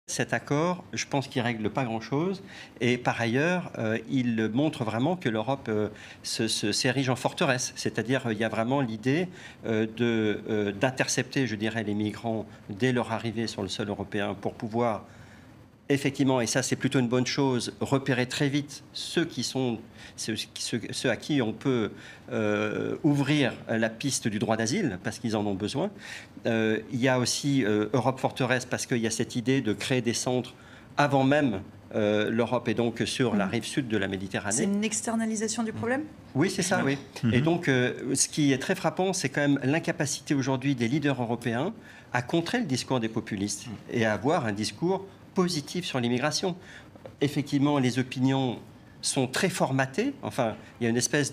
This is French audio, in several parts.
Cet accord, je pense qu'il ne règle pas grand-chose. Et par ailleurs, il montre vraiment que l'Europe s'érige en forteresse. C'est-à-dire il y a vraiment l'idée d'intercepter, je dirais, les migrants dès leur arrivée sur le sol européen pour pouvoir, effectivement, et ça c'est plutôt une bonne chose, repérer très vite ceux à qui on peut ouvrir la piste du droit d'asile, parce qu'ils en ont besoin. Il y a aussi Europe forteresse, parce qu'il y a cette idée de créer des centres avant même l'Europe, et donc sur la rive sud de la Méditerranée. C'est une externalisation du problème ? Oui, c'est ça, oui. Et donc, ce qui est très frappant, c'est quand même l'incapacité aujourd'hui des leaders européens à contrer le discours des populistes et à avoir un discours positif sur l'immigration. Effectivement, les opinions sont très formatées. Enfin, il y a une espèce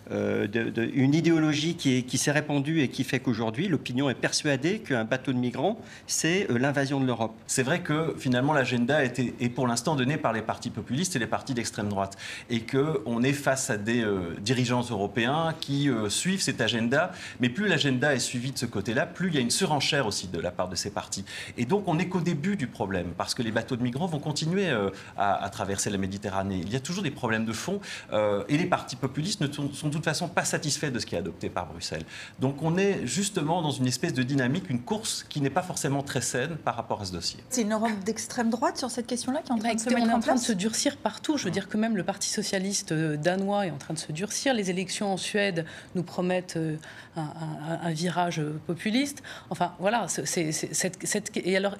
une idéologie qui s'est répandue et qui fait qu'aujourd'hui, l'opinion est persuadée qu'un bateau de migrants, c'est l'invasion de l'Europe. C'est vrai que finalement, l'agenda est pour l'instant donné par les partis populistes et les partis d'extrême droite. Et qu'on est face à des dirigeants européens qui suivent cet agenda. Mais plus l'agenda est suivi de ce côté-là, plus il y a une surenchère aussi de la part de ces partis. Et donc, on n'est qu'au début du problème, parce que les bateaux de migrants vont continuer à traverser la Méditerranée. Il y a toujours des problèmes de fond et les partis populistes ne sont de toute façon pas satisfaits de ce qui est adopté par Bruxelles. Donc on est justement dans une espèce de dynamique, une course qui n'est pas forcément très saine par rapport à ce dossier. C'est une Europe d'extrême droite sur cette question-là qui est en train de se mettre on est en en train de place. se durcir partout. Je veux dire que même le Parti socialiste danois est en train de se durcir. Les élections en Suède nous promettent un virage populiste. Enfin voilà,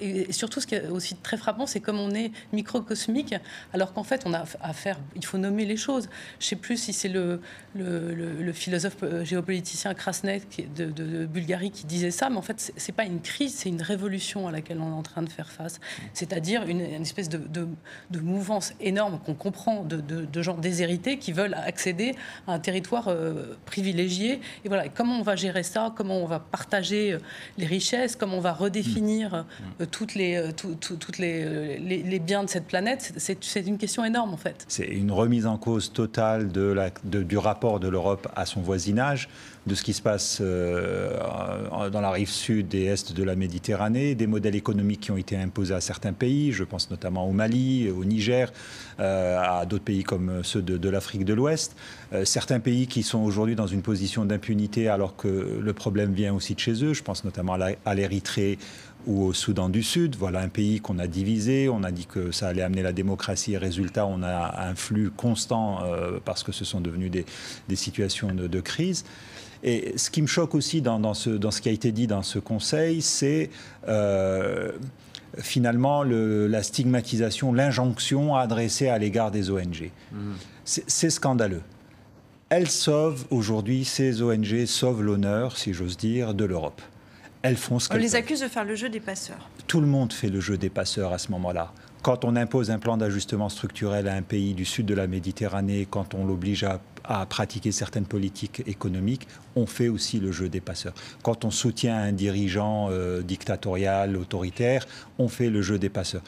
et surtout ce qui est aussi très frappant, c'est comme on est microcosmique, alors qu'en fait on a affaire, il faut nommer les choses. Je ne sais plus si c'est le philosophe géopoliticien Krasnet de Bulgarie qui disait ça, mais en fait, ce n'est pas une crise, c'est une révolution à laquelle on est en train de faire face. C'est-à-dire une espèce de mouvance énorme qu'on comprend de gens déshérités qui veulent accéder à un territoire privilégié. Et voilà, comment on va gérer ça, comment on va partager les richesses, comment on va redéfinir tous les biens de cette planète, c'est une question énorme en fait. C'est une remise en cause totale du rapport de l'Europe à son voisinage, de ce qui se passe dans la rive sud et est de la Méditerranée, des modèles économiques qui ont été imposés à certains pays, je pense notamment au Mali, au Niger, à d'autres pays comme ceux de l'Afrique de l'Ouest. Certains pays qui sont aujourd'hui dans une position d'impunité alors que le problème vient aussi de chez eux, je pense notamment à l'Érythrée ou au Soudan du Sud. Voilà un pays qu'on a divisé, on a dit que ça allait amener la démocratie et résultat, on a un flux constant parce que ce sont devenus des situations de crise. Et ce qui me choque aussi dans ce qui a été dit dans ce Conseil, c'est finalement la stigmatisation, l'injonction adressée à l'égard des ONG. C'est scandaleux. Elles sauvent aujourd'hui, ces ONG sauvent l'honneur, si j'ose dire, de l'Europe. Elles font ce qu'elles On les peuvent. accuse de faire le jeu des passeurs. Tout le monde fait le jeu des passeurs à ce moment-là. Quand on impose un plan d'ajustement structurel à un pays du sud de la Méditerranée, quand on l'oblige à pratiquer certaines politiques économiques, on fait aussi le jeu des passeurs. Quand on soutient un dirigeant dictatorial, autoritaire, on fait le jeu des passeurs.